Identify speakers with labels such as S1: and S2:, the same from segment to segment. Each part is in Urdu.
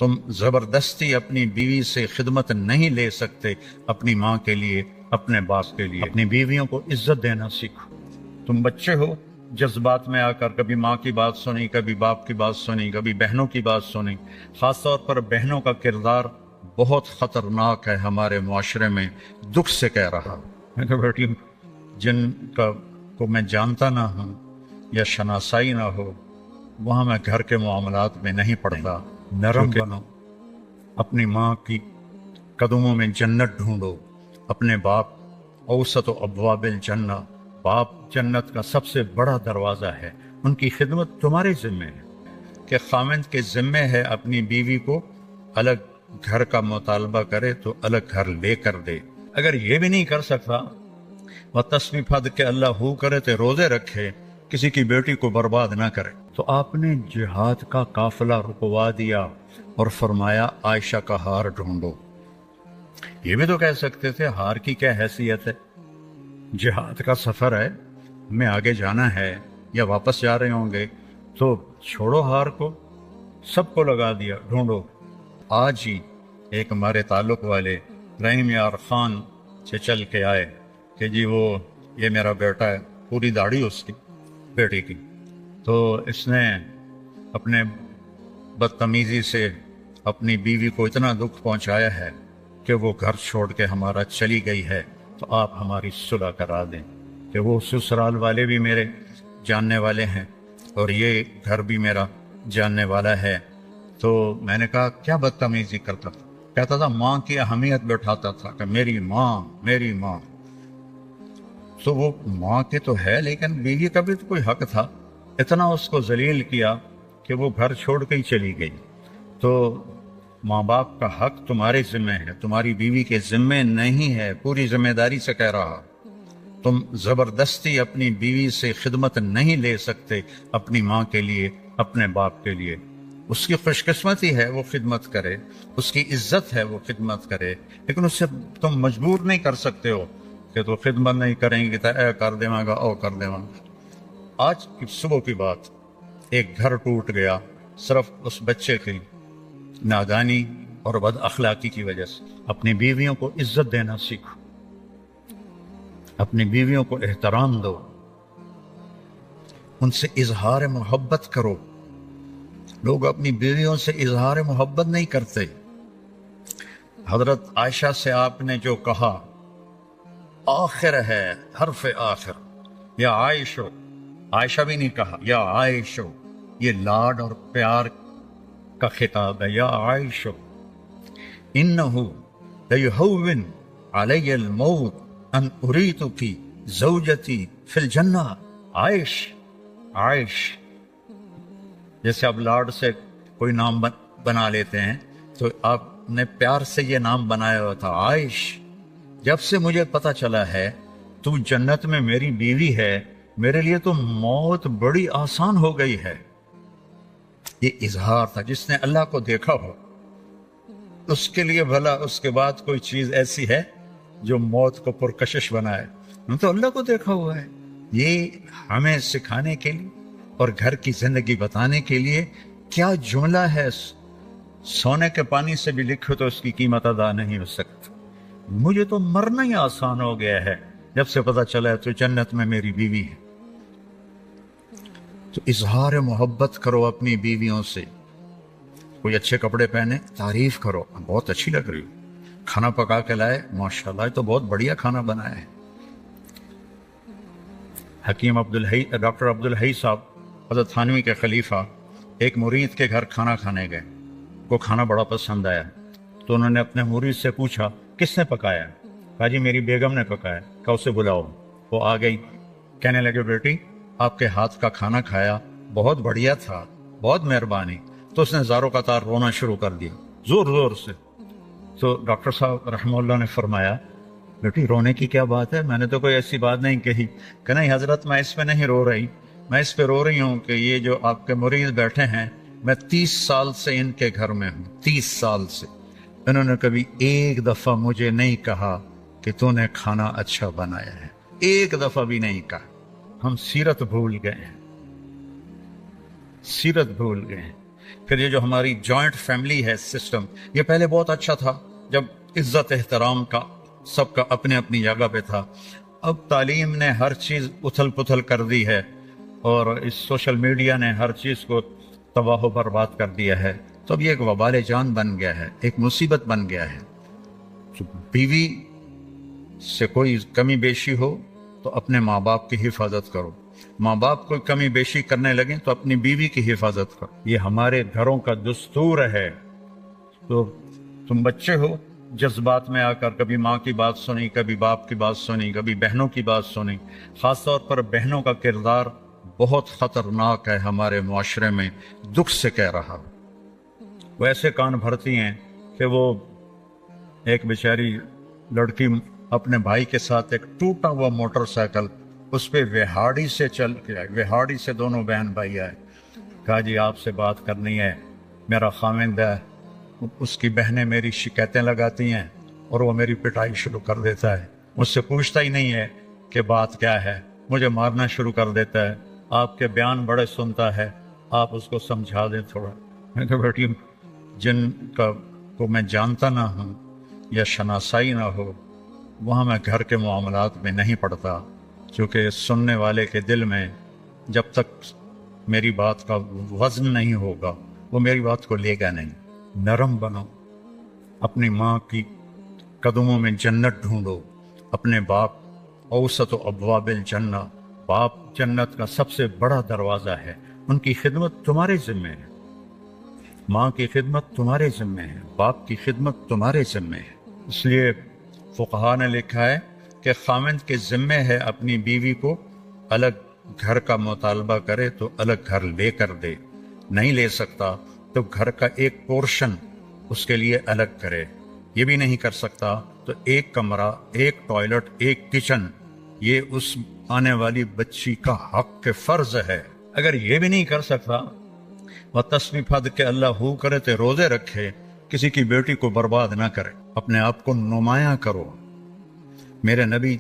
S1: تم زبردستی اپنی بیوی سے خدمت نہیں لے سکتے اپنی ماں کے لیے، اپنے باپ کے لیے۔ اپنی بیویوں کو عزت دینا سیکھو۔ تم بچے ہو، جذبات میں آ کر کبھی ماں کی بات سنی، کبھی باپ کی بات سنی، کبھی بہنوں کی بات سنی۔ خاص طور پر بہنوں کا کردار بہت خطرناک ہے ہمارے معاشرے میں، دکھ سے کہہ رہا۔ میں کہا بیٹی، جن کو میں جانتا نہ ہوں یا شناسائی نہ ہو، وہاں میں گھر کے معاملات میں نہیں پڑتا۔ نرم بنو، اپنی ماں کی قدموں میں جنت ڈھونڈو۔ اپنے باپ اوسط و ابواب الجنہ، باپ جنت کا سب سے بڑا دروازہ ہے، ان کی خدمت تمہارے ذمہ ہے۔ کہ خامند کے ذمہ ہے اپنی بیوی کو الگ گھر کا مطالبہ کرے تو الگ گھر لے کر دے۔ اگر یہ بھی نہیں کر سکتا، وہ تسبیح پڑھ کے اللہ ہو کرے تو روزے رکھے، کسی کی بیٹی کو برباد نہ کرے۔ تو آپ نے جہاد کا قافلہ رکوا دیا اور فرمایا عائشہ کا ہار ڈھونڈو۔ یہ بھی تو کہہ سکتے تھے ہار کی کیا حیثیت ہے، جہاد کا سفر ہے، ہمیں آگے جانا ہے یا واپس جا رہے ہوں گے، تو چھوڑو ہار کو، سب کو لگا دیا، ڈھونڈو۔ آج ہی ایک ہمارے تعلق والے رحیم یار خان سے چل کے آئے کہ جی وہ یہ میرا بیٹا ہے، پوری داڑھی اس کی بیٹی کی، تو اس نے اپنے بدتمیزی سے اپنی بیوی کو اتنا دکھ پہنچایا ہے کہ وہ گھر چھوڑ کے ہمارا چلی گئی ہے، تو آپ ہماری صلح کرا دیں۔ کہ وہ سسرال والے بھی میرے جاننے والے ہیں اور یہ گھر بھی میرا جاننے والا ہے۔ تو میں نے کہا کیا بدتمیزی کرتا تھا؟ کہتا تھا ماں کی اہمیت بٹھاتا تھا کہ میری ماں میری ماں۔ تو وہ ماں کے تو ہے، لیکن بیوی کا بھی تو کوئی حق تھا۔ اتنا اس کو ذلیل کیا کہ وہ گھر چھوڑ کے ہی چلی گئی۔ تو ماں باپ کا حق تمہارے ذمہ ہے، تمہاری بیوی کے ذمہ نہیں ہے، پوری ذمہ داری سے کہہ رہا۔ تم زبردستی اپنی بیوی سے خدمت نہیں لے سکتے اپنی ماں کے لیے، اپنے باپ کے لیے۔ اس کی خوش قسمتی ہے وہ خدمت کرے، اس کی عزت ہے وہ خدمت کرے، لیکن اس سے تم مجبور نہیں کر سکتے ہو کہ تو خدمت نہیں کریں گی تو اے کر دے گا او کر دے گا۔ آج کی صبح کی بات، ایک گھر ٹوٹ گیا صرف اس بچے کی نادانی اور بد اخلاقی کی وجہ سے۔ اپنی بیویوں کو عزت دینا سیکھو، اپنی بیویوں کو احترام دو، ان سے اظہار محبت کرو۔ لوگ اپنی بیویوں سے اظہار محبت نہیں کرتے۔ حضرت عائشہ سے آپ نے جو کہا، آخر ہے حرف آخر، یا عائشو، عائشہ بھی نہیں کہا یا عائشو، یہ لاڈ اور پیار کا خطاب ہے، یا عائشو انہو لیہون علی الموت ان اریتک زوجتی فی الجنہ۔ عائش، عائش، جیسے آپ لاڈ سے کوئی نام بنا لیتے ہیں، تو آپ نے پیار سے یہ نام بنایا ہوا تھا، عائش۔ جب سے مجھے پتا چلا ہے تو جنت میں میری بیوی ہے، میرے لیے تو موت بڑی آسان ہو گئی ہے۔ یہ اظہار تھا۔ جس نے اللہ کو دیکھا ہو اس کے لیے بھلا اس کے بعد کوئی چیز ایسی ہے جو موت کو پرکشش بنائے؟ ہم تو اللہ کو دیکھا ہوا ہے۔ یہ ہمیں سکھانے کے لیے اور گھر کی زندگی بتانے کے لیے کیا جملہ ہے، سونے کے پانی سے بھی لکھو تو اس کی قیمت ادا نہیں ہو سکتی۔ مجھے تو مرنا ہی آسان ہو گیا ہے جب سے پتا چلا ہے تو جنت میں میری بیوی ہے۔ تو اظہار محبت کرو اپنی بیویوں سے۔ کوئی اچھے کپڑے پہنے، تعریف کرو، بہت اچھی لگ رہی ہو۔ کھانا پکا کے لائے، ماشاءاللہ یہ تو بہت بڑھیا کھانا بنایا ہے۔ حکیم ڈاکٹر عبدالحی صاحب حضرت تھانوی کے خلیفہ ایک مرید کے گھر کھانا کھانے گئے، کو کھانا بڑا پسند آیا، تو انہوں نے اپنے مرید سے پوچھا کس نے پکایا؟ کہا جی میری بیگم نے پکایا۔ کہا اسے بلاؤ۔ وہ آ گئی، کہنے لگے بیٹی آپ کے ہاتھ کا کھانا کھایا، بہت بڑھیا تھا، بہت مہربانی۔ تو اس نے زاروں قطار رونا شروع کر دیا، زور زور سے۔ تو ڈاکٹر صاحب رحمہ اللہ نے فرمایا بیٹی رونے کی کیا بات ہے، میں نے تو کوئی ایسی بات نہیں کہی۔ کہ نہیں حضرت میں اس پہ نہیں رو رہی، میں اس پہ رو رہی ہوں کہ یہ جو آپ کے مرید بیٹھے ہیں، میں 30 سال سے ان کے گھر میں ہوں، 30 سال سے انہوں نے کبھی ایک دفعہ مجھے نہیں کہا کہ تو نے کھانا اچھا بنایا ہے، ایک دفعہ بھی نہیں کہا۔ ہم سیرت بھول گئے ہیں، سیرت بھول گئے ہیں۔ پھر یہ جو ہماری جوائنٹ فیملی ہے سسٹم، یہ پہلے بہت اچھا تھا جب عزت احترام کا سب کا اپنے اپنی جگہ پہ تھا. اب تعلیم نے ہر چیز اتھل پتھل کر دی ہے، اور اس سوشل میڈیا نے ہر چیز کو تباہ و برباد کر دیا ہے. تو اب یہ ایک وبال جان بن گیا ہے، ایک مصیبت بن گیا ہے. بیوی سے کوئی کمی بیشی ہو تو اپنے ماں باپ کی حفاظت کرو، ماں باپ کوئی کمی بیشی کرنے لگیں تو اپنی بیوی کی حفاظت کرو. یہ ہمارے گھروں کا دستور ہے. تو تم بچے ہو، جذبات میں آ کر کبھی ماں کی بات سنی، کبھی باپ کی بات سنی، کبھی بہنوں کی بات سنی. خاص طور پر بہنوں کا کردار بہت خطرناک ہے ہمارے معاشرے میں. دکھ سے کہہ رہا، وہ ایسے کان بھرتی ہیں کہ وہ ایک بیچاری لڑکی اپنے بھائی کے ساتھ ایک ٹوٹا ہوا موٹر سائیکل، اس پہ وہاڑی سے چل کے آئے. وہاڑی سے دونوں بہن بھائی آئے، کہا جی آپ سے بات کرنی ہے، میرا خاوند ہے، اس کی بہنیں میری شکایتیں لگاتی ہیں اور وہ میری پٹائی شروع کر دیتا ہے، مجھ سے پوچھتا ہی نہیں ہے کہ بات کیا ہے، مجھے مارنا شروع کر دیتا ہے، آپ کے بیان بڑے سنتا ہے، آپ اس کو سمجھا دیں تھوڑا. میں کہا بیٹی، جن کا کو میں جانتا نہ ہوں یا شناسائی نہ ہو، وہاں میں گھر کے معاملات میں نہیں پڑتا، کیونکہ سننے والے کے دل میں جب تک میری بات کا وزن نہیں ہوگا وہ میری بات کو لے گا نہیں. نرم بنو، اپنی ماں کی قدموں میں جنت ڈھونڈو. اپنے باپ اوسط ابواب الجنہ، باپ جنت کا سب سے بڑا دروازہ ہے. ان کی خدمت تمہارے ذمہ ہے، ماں کی خدمت تمہارے ذمہ ہے، باپ کی خدمت تمہارے ذمہ ہے. اس لیے فقہا نے لکھا ہے کہ خاوند کے ذمہ ہے اپنی بیوی کو الگ گھر کا مطالبہ کرے تو الگ گھر لے کر دے، نہیں لے سکتا تو گھر کا ایک پورشن اس کے لیے الگ کرے. یہ بھی نہیں کر سکتا تو ایک کمرہ، ایک ٹوائلٹ، ایک کچن، یہ اس آنے والی بچی کا حق کے فرض ہے. اگر یہ بھی نہیں کر سکتا، وہ تسبیح پھد کے اللہ ہو کرے تو روزے رکھے، کسی کی بیٹی کو برباد نہ کرے، اپنے آپ کو نمایاں کرو. میرے نبی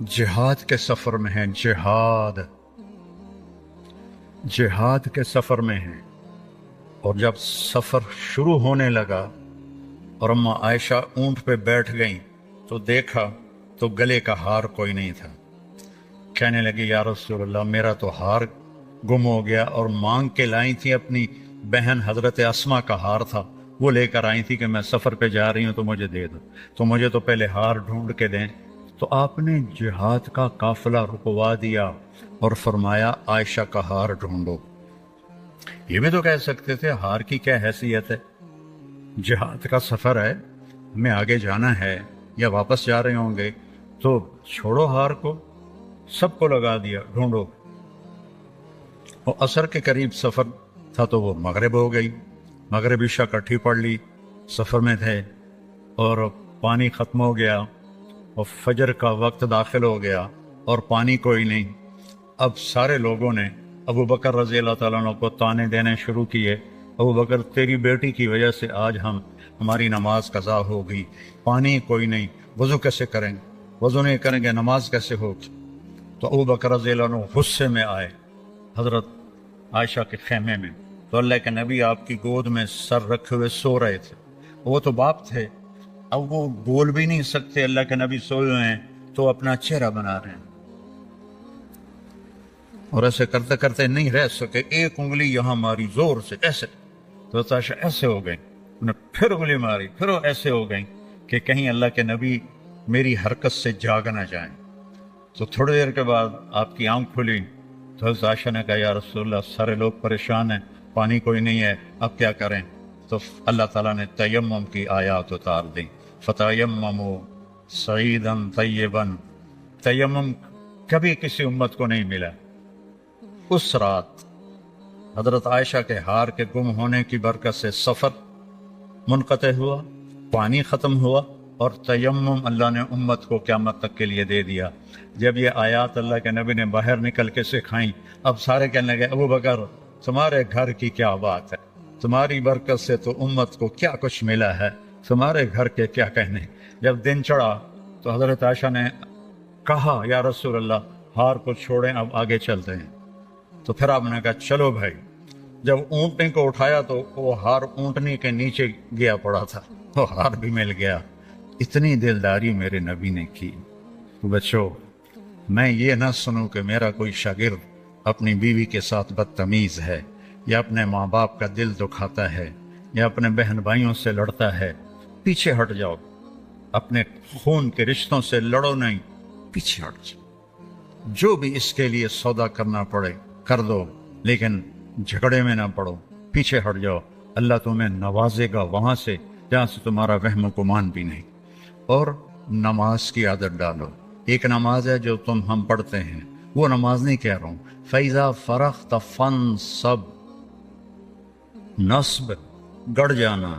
S1: جہاد کے سفر میں ہیں، جہاد کے سفر میں ہیں. اور جب سفر شروع ہونے لگا اور اماں عائشہ اونٹ پہ بیٹھ گئیں تو دیکھا تو گلے کا ہار کوئی نہیں تھا. کہنے لگی یا رسول اللہ، میرا تو ہار گم ہو گیا. اور مانگ کے لائی تھی اپنی بہن حضرت اسما کا ہار تھا، وہ لے کر آئی تھی کہ میں سفر پہ جا رہی ہوں تو مجھے دے دو، تو مجھے تو پہلے ہار ڈھونڈ کے دیں. تو آپ نے جہاد کا قافلہ رکوا دیا اور فرمایا عائشہ کا ہار ڈھونڈو. یہ بھی تو کہہ سکتے تھے ہار کی کیا حیثیت ہے، جہاد کا سفر ہے، ہمیں آگے جانا ہے یا واپس جا رہے ہوں گے، تو چھوڑو ہار کو، سب کو لگا دیا، ڈھونڈو. اور عصر کے قریب سفر تھا تو وہ مغرب ہو گئی، مغرب عشاء کٹھی پڑھ لی، سفر میں تھے اور پانی ختم ہو گیا اور فجر کا وقت داخل ہو گیا اور پانی کوئی نہیں. اب سارے لوگوں نے ابو بکر رضی اللہ تعالیٰ عنہ کو تانے دینے شروع کیے، ابو بکر تیری بیٹی کی وجہ سے آج ہماری نماز قضا ہو گئی، پانی کوئی نہیں، وضو کیسے کریں گے، وضو نہیں کریں گے نماز کیسے ہوگی. تو ابو بکر رضی اللہ عنہ غصے میں آئے حضرت عائشہ کے خیمے میں، تو اللہ کے نبی آپ کی گود میں سر رکھے ہوئے سو رہے تھے. وہ تو باپ تھے، اب وہ بول بھی نہیں سکتے، اللہ کے نبی سوئے ہوئے ہیں تو اپنا چہرہ بنا رہے ہیں، اور ایسے کرتے کرتے نہیں رہ سکے، ایک انگلی یہاں ماری زور سے ایسے، تو عائشہ ایسے ہو گئی، انہیں پھر انگلی ماری، پھر وہ ایسے ہو گئی کہ کہیں اللہ کے نبی میری حرکت سے جاگ نہ جائیں. تو تھوڑی دیر کے بعد آپ کی آنکھ کھلی تو حضرت عائشہ نے کہا یا رسول اللہ، سارے لوگ پریشان ہیں، پانی کوئی نہیں ہے، اب کیا کریں؟ تو اللہ تعالیٰ نے تیمم کی آیات اتار دی، فتیمموا صعیدا طیبا. تیمم کبھی کسی امت کو نہیں ملا. اس رات حضرت عائشہ کے ہار کے گم ہونے کی برکت سے سفر منقطع ہوا، پانی ختم ہوا، اور تیمم اللہ نے امت کو قیامت تک کے لیے دے دیا. جب یہ آیات اللہ کے نبی نے باہر نکل کے سکھائیں، اب سارے کہنے لگے ابو بکر تمہارے گھر کی کیا بات ہے، تمہاری برکت سے تو امت کو کیا کچھ ملا ہے، تمہارے گھر کے کیا کہنے. جب دن چڑھا تو حضرت عائشہ نے کہا یا رسول اللہ ہار کو چھوڑیں، اب آگے چلتے ہیں. تو پھر آپ نے کہا چلو بھائی، جب اونٹنی کو اٹھایا تو وہ ہار اونٹنی کے نیچے گیا پڑا تھا، وہ ہار بھی مل گیا۔ اتنی دلداری میرے نبی نے کی۔ بچوں، میں یہ نہ سنوں کہ میرا کوئی شاگرد اپنی بیوی کے ساتھ بدتمیز ہے، یا اپنے ماں باپ کا دل دکھاتا ہے، یا اپنے بہن بھائیوں سے لڑتا ہے۔ پیچھے ہٹ جاؤ، اپنے خون کے رشتوں سے لڑو نہیں، پیچھے ہٹ جاؤ۔ جو بھی اس کے لیے سودا کرنا پڑے کر دو، لیکن جھگڑے میں نہ پڑو، پیچھے ہٹ جاؤ۔ اللہ تمہیں نوازے گا وہاں سے جہاں سے تمہارا وہم و گمان بھی نہیں۔ اور نماز کی عادت ڈالو۔ ایک نماز ہے جو ہم پڑھتے ہیں، وہ نماز نہیں کہہ رہا ہوں، فَإِذَا فَرَغْتَ فَانْصَبْ، نصب گڑ جانا،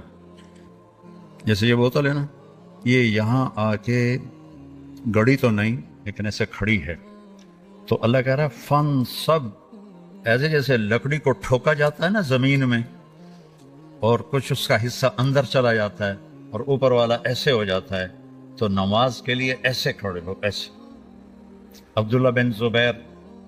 S1: جیسے یہ بوتل ہے نا، یہ یہاں آ کے گڑی تو نہیں لیکن ایسے کھڑی ہے، تو اللہ کہہ رہا ہے فَانْصَبْ، ایسے جیسے لکڑی کو ٹھوکا جاتا ہے نا زمین میں، اور کچھ اس کا حصہ اندر چلا جاتا ہے اور اوپر والا ایسے ہو جاتا ہے، تو نماز کے لیے ایسے کھڑے ہو، ایسے۔ عبداللہ بن زبیر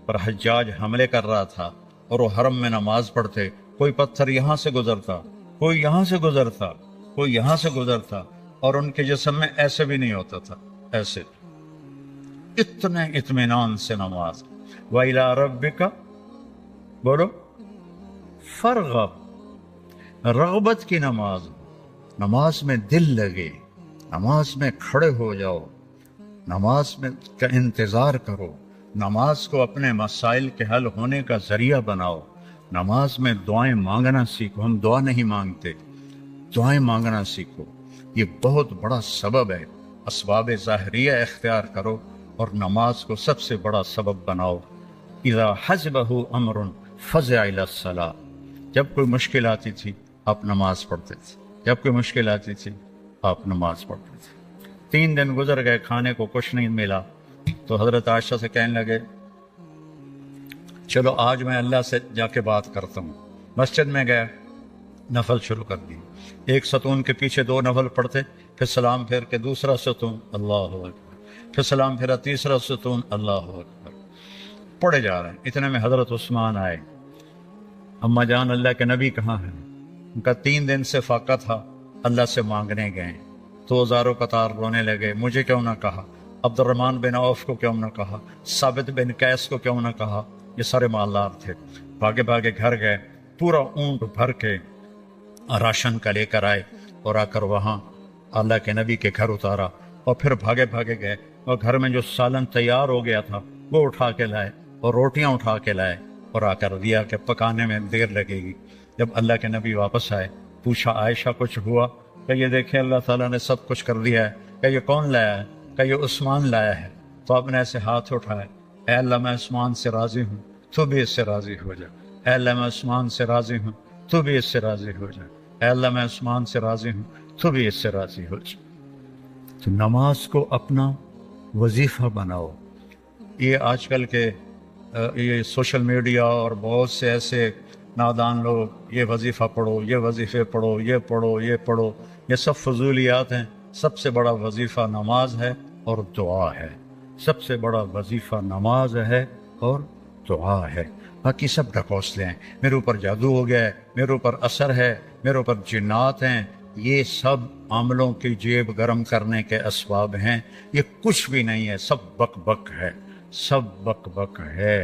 S1: پر حجاج حملے کر رہا تھا اور وہ حرم میں نماز پڑھتے، کوئی پتھر یہاں سے گزرتا، کوئی یہاں سے گزرتا، کوئی یہاں سے گزرتا، اور ان کے جسم میں ایسے بھی نہیں ہوتا تھا، ایسے۔ اتنے اطمینان سے نماز۔ وَإِلَىٰ رَبِّكَ، بولو، فرغب، رغبت کی نماز، نماز میں دل لگے، نماز میں کھڑے ہو جاؤ، نماز میں کا انتظار کرو، نماز کو اپنے مسائل کے حل ہونے کا ذریعہ بناؤ، نماز میں دعائیں مانگنا سیکھو۔ ہم دعا نہیں مانگتے، دعائیں مانگنا سیکھو، یہ بہت بڑا سبب ہے۔ اسباب ظاہریہ اختیار کرو اور نماز کو سب سے بڑا سبب بناؤ۔ اذا حزبہ امر فزع الی الصلاۃ، جب کوئی مشکل آتی تھی آپ نماز پڑھتے تھے، جب کوئی مشکل آتی تھی آپ نماز پڑھتے تھے۔ 3 دن گزر گئے، کھانے کو کچھ نہیں ملا، تو حضرت عائشہ سے کہنے لگے چلو آج میں اللہ سے جا کے بات کرتا ہوں۔ مسجد میں گیا، نفل شروع کر دی، ایک ستون کے پیچھے 2 نفل پڑھتے، پھر سلام پھیر کے دوسرا ستون، اللہ اکبر، پھر سلام پھیرا تیسرا ستون، اللہ اکبر، پڑھے جا رہے ہیں۔ اتنے میں حضرت عثمان آئے۔ اما جان اللہ کے نبی کہاں ہیں؟ ان کا 3 دن سے فاقہ تھا، اللہ سے مانگنے گئے تو ہزاروں قطار رونے لگے، مجھے کیوں نہ کہا، عبد الرحمن بن عوف کو کیوں نہ کہا، ثابت بن قیس کو کیوں نہ کہا، یہ سارے مالدار تھے۔ بھاگے بھاگے گھر گئے، پورا اونٹ بھر کے راشن کا لے کر آئے، اور آ کر وہاں اللہ کے نبی کے گھر اتارا، اور پھر بھاگے بھاگے گئے اور گھر میں جو سالن تیار ہو گیا تھا وہ اٹھا کے لائے، اور روٹیاں اٹھا کے لائے، اور آ کر دیا کہ پکانے میں دیر لگے گی۔ جب اللہ کے نبی واپس آئے، پوچھا عائشہ کچھ ہوا؟ کہ یہ دیکھیں اللہ تعالیٰ نے سب کچھ کر دیا ہے۔ کہ یہ کون لایا ہے؟ کہ یہ عثمان لایا ہے۔ تو آپ نے ایسے ہاتھ اٹھائے، اے اللہ میں عثمان سے راضی ہوں، تو بھی اس سے راضی ہو جا۔ اے اللہ میں عثمان سے راضی ہوں، تو بھی اس سے راضی ہو جا۔ اے اللہ میں عثمان سے راضی ہوں، تو بھی اس سے راضی ہو جا۔ تو نماز کو اپنا وظیفہ بناؤ۔ یہ آج کل کے یہ سوشل میڈیا اور بہت سے ایسے نادان لوگ، یہ وظیفہ پڑھو، یہ وظیفے پڑھو، یہ پڑھو، یہ پڑھو، یہ سب فضولیات ہیں۔ سب سے بڑا وظیفہ نماز ہے اور دعا ہے۔ سب سے بڑا وظیفہ نماز ہے اور دعا ہے۔ باقی سب ڈھکوسلے ہیں، میرے اوپر جادو ہو گیا ہے، میرے اوپر اثر ہے، میرے اوپر جنات ہیں، یہ سب عاملوں کی جیب گرم کرنے کے اسباب ہیں۔ یہ کچھ بھی نہیں ہے، سب بک بک ہے، سب بک بک ہے۔